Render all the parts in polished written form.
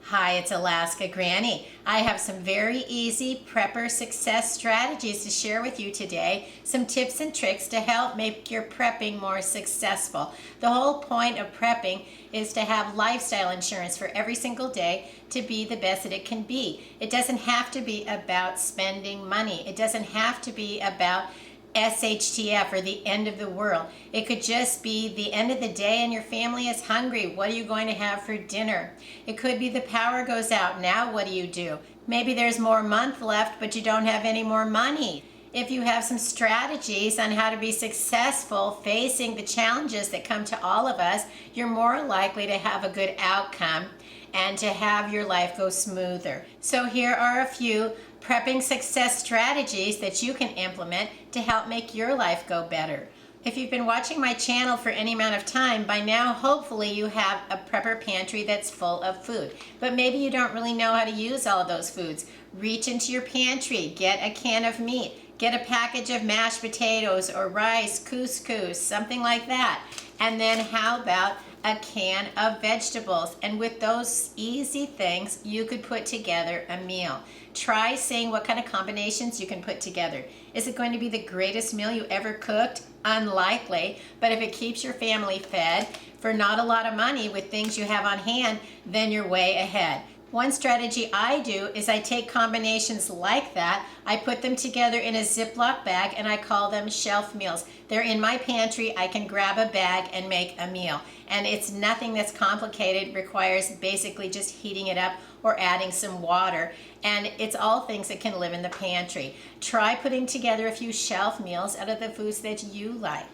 Hi, it's Alaska Granny. I have some very easy prepper success strategies to share with you today. Some tips and tricks to help make your prepping more successful. The whole point of prepping is to have lifestyle insurance for every single day to be the best that it can be. It doesn't have to be about spending money. It doesn't have to be about SHTF or the end of the world. It could just be the end of the day and your family is hungry. What are you going to have for dinner? It could be the power goes out. Now what do? Maybe there's more month left, but you don't have any more money. If you have some strategies on how to be successful facing the challenges that come to all of us, you're more likely to have a good outcome and to have your life go smoother. So here are a few prepping success strategies that you can implement to help make your life go better. If you've been watching my channel for any amount of time, by now hopefully you have a prepper pantry that's full of food. But maybe you don't really know how to use all of those foods. Reach into your pantry, get a can of meat, get a package of mashed potatoes or rice, couscous, something like that. And then how about a can of vegetables? And with those easy things, you could put together a meal. Try seeing what kind of combinations you can put together. Is it going to be the greatest meal you ever cooked? Unlikely, but if it keeps your family fed for not a lot of money with things you have on hand, then you're way ahead. One strategy I do is I take combinations like that, I put them together in a Ziploc bag, and I call them shelf meals. They're in my pantry. I can grab a bag and make a meal. And it's nothing that's complicated. It requires basically just heating it up or adding some water. And it's all things that can live in the pantry. Try putting together a few shelf meals out of the foods that you like.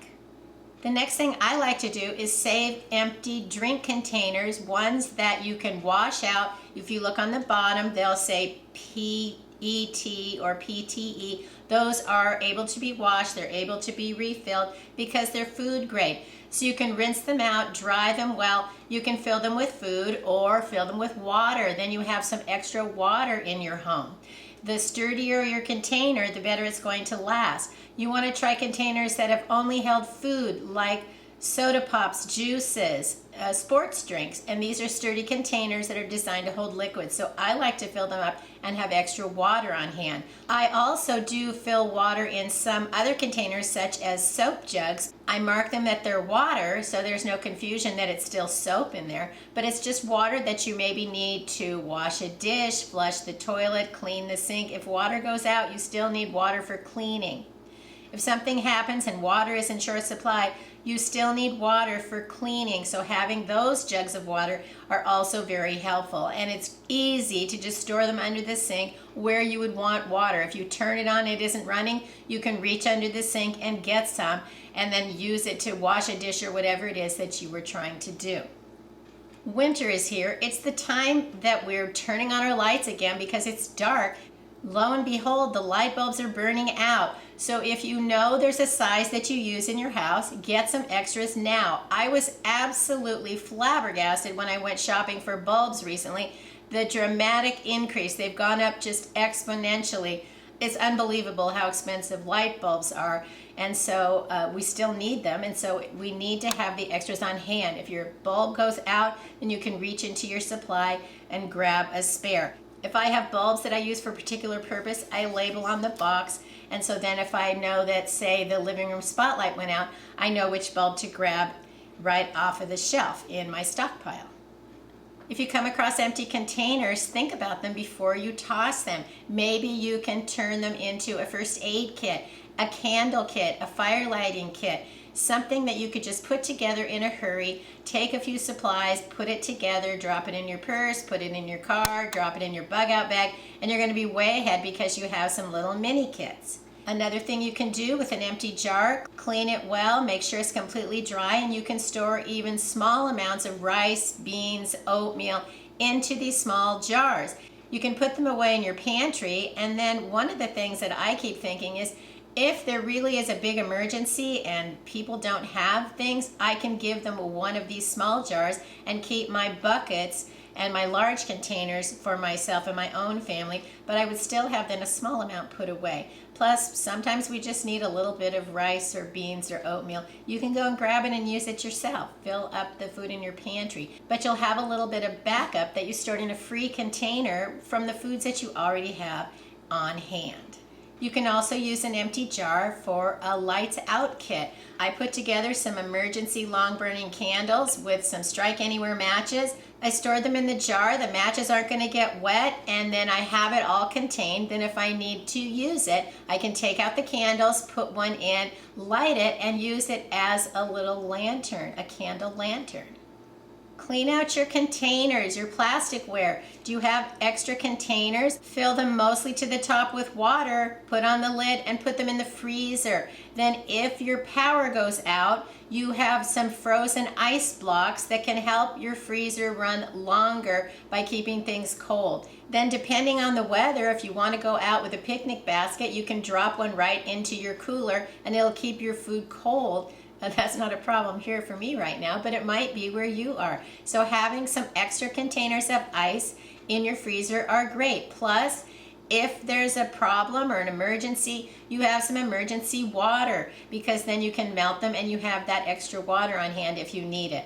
The next thing I like to do is save empty drink containers, ones that you can wash out. If you look on the bottom, they'll say PET or PTE. Those are able to be washed, they're able to be refilled because they're food grade. So you can rinse them out, dry them well. You can fill them with food or fill them with water. Then you have some extra water in your home. The sturdier your container, the better it's going to last. You want to try containers that have only held food, like soda pops, juices, sports drinks, and these are sturdy containers that are designed to hold liquids. So I like to fill them up and have extra water on hand. I also do fill water in some other containers, such as soap jugs. I mark them that they're water, so there's no confusion that it's still soap in there, but it's just water that you maybe need to wash a dish, flush the toilet, clean the sink. If water goes out, you still need water for cleaning. If something happens and water is in short supply, you still need water for cleaning. So having those jugs of water are also very helpful. And it's easy to just store them under the sink where you would want water. If you turn it on, it isn't running, you can reach under the sink and get some and then use it to wash a dish or whatever it is that you were trying to do. Winter is here. It's the time that we're turning on our lights again because it's dark. Lo and behold, the light bulbs are burning out. So if you know there's a size that you use in your house, get some extras now. I was absolutely flabbergasted when I went shopping for bulbs recently. The dramatic increase, they've gone up just exponentially. It's unbelievable how expensive light bulbs are. And so we still need them, and so we need to have the extras on hand. If your bulb goes out, then you can reach into your supply and grab a spare. If I have bulbs that I use for a particular purpose, I label on the box, and so then if I know that, say, the living room spotlight went out, I know which bulb to grab right off of the shelf in my stockpile. If you come across empty containers, think about them before you toss them. Maybe you can turn them into a first aid kit, a candle kit, a fire lighting kit, something that you could just put together in a hurry, take a few supplies, put it together, drop it in your purse, put it in your car, drop it in your bug out bag, and you're going to be way ahead because you have some little mini kits. Another thing you can do with an empty jar, clean it well, make sure it's completely dry, and you can store even small amounts of rice, beans, oatmeal into these small jars. You can put them away in your pantry, and then one of the things that I keep thinking is If there really is a big emergency and people don't have things, I can give them one of these small jars and keep my buckets and my large containers for myself and my own family, but I would still have then a small amount put away. Plus, sometimes we just need a little bit of rice or beans or oatmeal. You can go and grab it and use it yourself. Fill up the food in your pantry. But you'll have a little bit of backup that you stored in a free container from the foods that you already have on hand. You can also use an empty jar for a lights out kit. I put together some emergency long burning candles with some strike anywhere matches. I stored them in the jar. The matches aren't going to get wet, and then I have it all contained. Then if I need to use it, I can take out the candles, put one in, light it, and use it as a little lantern, a candle lantern. Clean out your containers, your plasticware. Do you have extra containers? Fill them mostly to the top with water, put on the lid, and put them in the freezer. Then if your power goes out, you have some frozen ice blocks that can help your freezer run longer by keeping things cold. Then depending on the weather, if you want to go out with a picnic basket, you can drop one right into your cooler and it'll keep your food cold. That's not a problem here for me right now, but it might be where you are. So having some extra containers of ice in your freezer are great. Plus, if there's a problem or an emergency, you have some emergency water, because then you can melt them and you have that extra water on hand if you need it.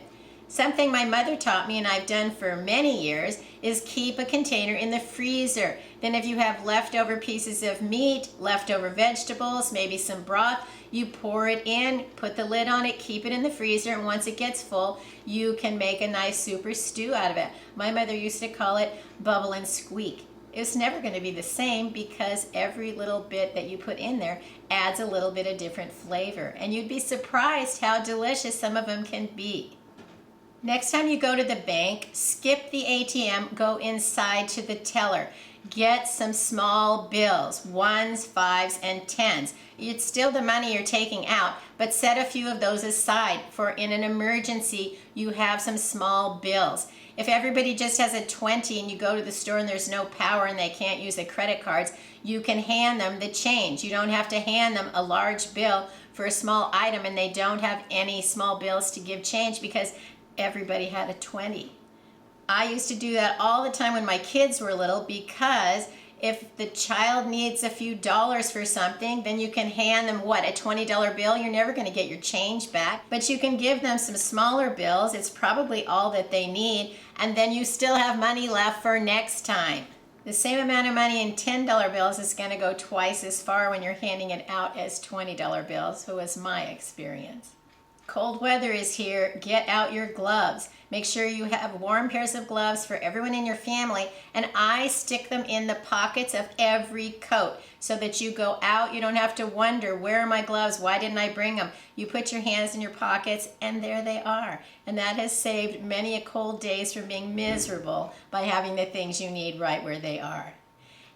Something my mother taught me and I've done for many years is keep a container in the freezer. Then if you have leftover pieces of meat, leftover vegetables, maybe some broth, you pour it in, put the lid on it, keep it in the freezer, and once it gets full, you can make a nice super stew out of it. My mother used to call it bubble and squeak. It's never going to be the same because every little bit that you put in there adds a little bit of different flavor. And you'd be surprised how delicious some of them can be. Next time you go to the bank, skip the ATM, go inside to the teller. Get some small bills, 1s, 5s, and 10s. It's still the money you're taking out, but set a few of those aside for in an emergency, you have some small bills. If everybody just has a 20 and you go to the store and there's no power and they can't use the credit cards, you can hand them the change. You don't have to hand them a large bill for a small item and they don't have any small bills to give change because everybody had a 20. I used to do that all the time when my kids were little, because if the child needs a few dollars for something, then you can hand them, what, a $20 bill? You're never going to get your change back, but you can give them some smaller bills. It's probably all that they need, and then you still have money left for next time. The same amount of money in $10 bills is going to go twice as far when you're handing it out as $20 bills, who was my experience. Cold weather is here. Get out your gloves. Make sure you have warm pairs of gloves for everyone in your family, and I stick them in the pockets of every coat so that you go out, you don't have to wonder, where are my gloves? Why didn't I bring them? You put your hands in your pockets and there they are. And that has saved many a cold days from being miserable by having the things you need right where they are.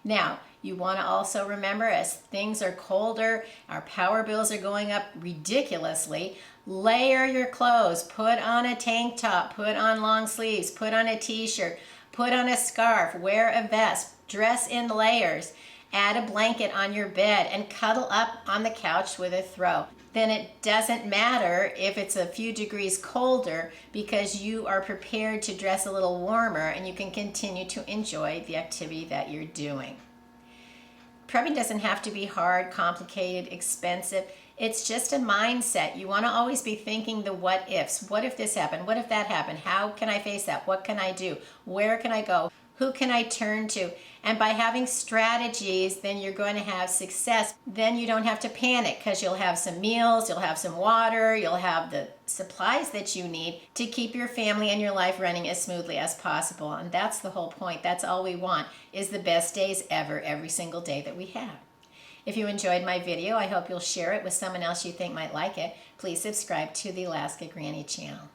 Now, you want to also remember, as things are colder, our power bills are going up ridiculously, layer your clothes. Put on a tank top, put on long sleeves, put on a t-shirt, put on a scarf, wear a vest, dress in layers, add a blanket on your bed, and cuddle up on the couch with a throw. Then it doesn't matter if it's a few degrees colder, because you are prepared to dress a little warmer and you can continue to enjoy the activity that you're doing. Prepping doesn't have to be hard, complicated, expensive. It's just a mindset. You want to always be thinking the what ifs. What if this happened? What if that happened? How can I face that? What can I do? Where can I go? Who can I turn to? And by having strategies, then you're going to have success. Then you don't have to panic, because you'll have some meals, you'll have some water, you'll have the supplies that you need to keep your family and your life running as smoothly as possible. And that's the whole point. That's all we want, is the best days ever, every single day that we have. If you enjoyed my video, I hope you'll share it with someone else you think might like it. Please subscribe to the Alaska Granny channel.